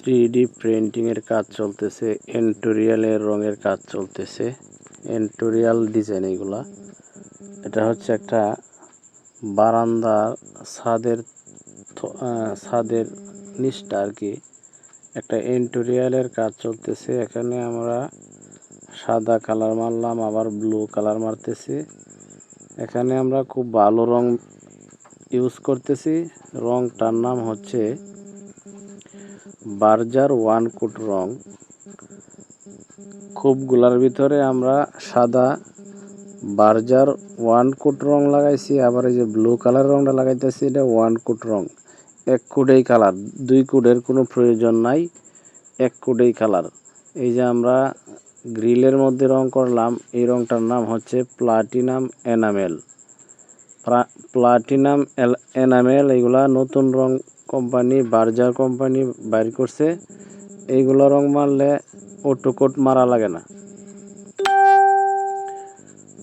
3D printing এর কাজ চলতেছে, এন্টোরিয়ালের রঙের কাজ চলতেছে, এন্টোরিয়াল ডিজাইন এগুলা। এটা হচ্ছে একটা বারান্দার ছাদের নিচটা আর কি, একটা এন্টোরিয়ালের কাজ চলতেছে। এখানে আমরা সাদা কালার মারলাম, আবার ব্লু কালার মারতেছি। এখানে আমরা খুব ভালো রং ইউজ করতেছি। রংটার নাম হচ্ছে বার্জার ওয়ান কোট রং। খুবগুলার ভিতরে আমরা সাদা বার্জার ওয়ান কোট রং লাগাইছি, আবার এই যে ব্লু কালার রংটা লাগাইতেছি, এটা ওয়ান কোট রং। এক কোটেই কালার, দুই কোটের কোনো প্রয়োজন নাই, এক কোটেই কালার। এই যে আমরা গ্রিলের মধ্যে রং করলাম, এই রংটার নাম হচ্ছে প্লাটিনাম এনামেল। প্লাটিনাম এনামেল এইগুলা নতুন রং কোম্পানি বার্জার কোম্পানি বাইর করছে। এইগুলো রং মারলে অটোকোট মারা লাগে না।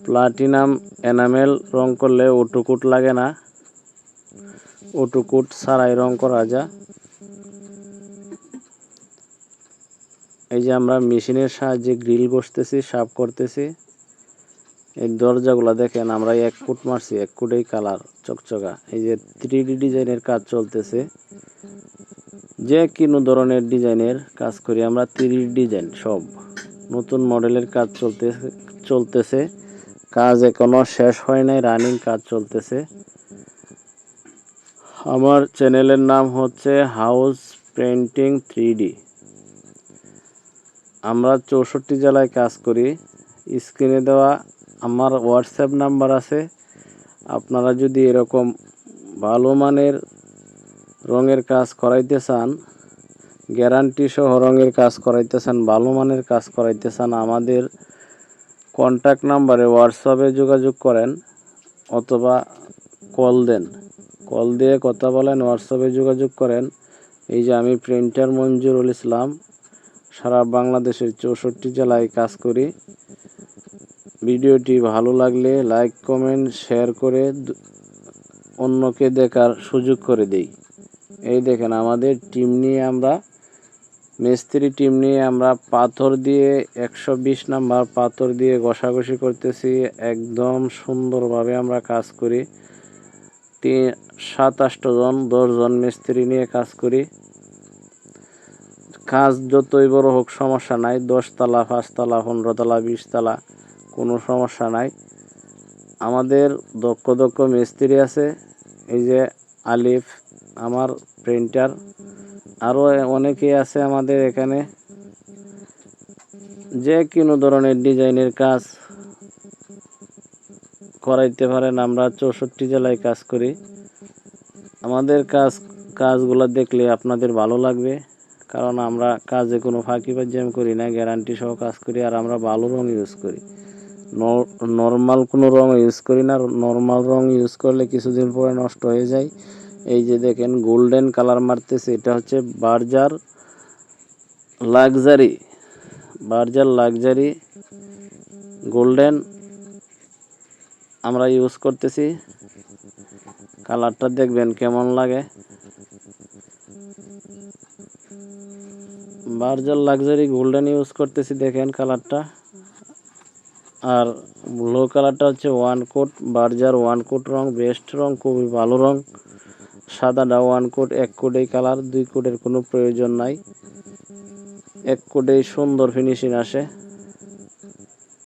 প্লাটিনাম এনামেল রং করলে অটোকোট লাগে না, অটোকোট ছাড়াই রং করা যায়। এই যে আমরা মেশিনের সাহায্যে গ্রিল বসতেছি, সাফ করতেছি। এই দরজাগুলো দেখেন, আমরা এক কোট মারছি, এক কোটেই কালার চকচকা। এই যে 3D ডিজাইনের কাজ চলতেছে। যে কোনো ধরনের ডিজাইনের কাজ করি আমরা, 3D ডিজাইন সব নতুন মডেলের কাজ চলতেছে। কাজ এখনো শেষ হয় নাই, রানিং কাজ চলতেছে। আমার চ্যানেলের নাম হচ্ছে হাউস পেইন্টিং 3D। আমরা 64 জেলায় কাজ করি। স্ক্রিনে দেওয়া আমার হোয়াটসঅ্যাপ নাম্বার আছে। আপনারা যদি এরকম ভালো মানের রঙের কাজ করাইতে চান, গ্যারান্টি সহ রঙের কাজ করাইতে চান, ভালো মানের কাজ করাইতে চান, আমাদের কন্ট্যাক্ট নাম্বারে হোয়াটসঅ্যাপে যোগাযোগ করেন অথবা কল দেন। কল দিয়ে কথা বলেন, হোয়াটসঅ্যাপে যোগাযোগ করেন। এই যে আমি প্রিন্টার মঞ্জুরুল ইসলাম, সারা বাংলাদেশের 64 জেলায় কাজ করি। ভিডিওটি ভালো লাগলে লাইক, কমেন্ট, শেয়ার করে অন্যকে দেখার সুযোগ করে দেই। এই দেখেন আমাদের টিম নিয়ে আমরা, মিস্ত্রি টিম নিয়ে আমরা পাথর দিয়ে 120 নাম্বার পাথর দিয়ে ঘষাঘষি করতেছি। একদম সুন্দরভাবে আমরা কাজ করি। 7-8 জন 10 জন মিস্ত্রি নিয়ে কাজ করি। কাজ যতই বড় হোক সমস্যা নাই, 10 তলা 5 তলা 15 তলা 20 তলা কোনো সমস্যা নাই। আমাদের দক্ষ মিস্ত্রি আছে। এই যে আলিফ আমার প্রিন্টার, আরও অনেকেই আছে আমাদের এখানে। যে কোনো ধরনের ডিজাইনের কাজ করাইতে পারেন। আমরা 64 জেলায় কাজ করি। আমাদের কাজগুলো দেখলে আপনাদের ভালো লাগবে, কারণ আমরা কাজে কোনো ফাঁকিবাজি করি না, গ্যারান্টি সহ কাজ করি। আর আমরা ভালো রং ইউজ করি, নর্মাল কোনো রং ইউজ করি না। নর্মাল রং ইউজ করলে কিছুদিন পরে নষ্ট হয়ে যায়। এই যে দেখেন গোল্ডেন কালার মারতেছে, এটা হচ্ছে বার্জার লাক্সারি গোল্ডেন আমরা ইউজ করতেছি। কালারটা দেখবেন কেমন লাগে। বার্জার লাক্সারি গোল্ডেন ইউজ করতেছি, দেখেন কালারটা। আর ব্লু কালারটা হচ্ছে one coat, Berger one coat রং, বেস্ট রং, খুবই ভালো রং। সাদাটা ওয়ান কোট, এক কোটেই কালার, দুই কোটের কোনো প্রয়োজন নাই, এক কোটেই সুন্দর ফিনিশিং আসে।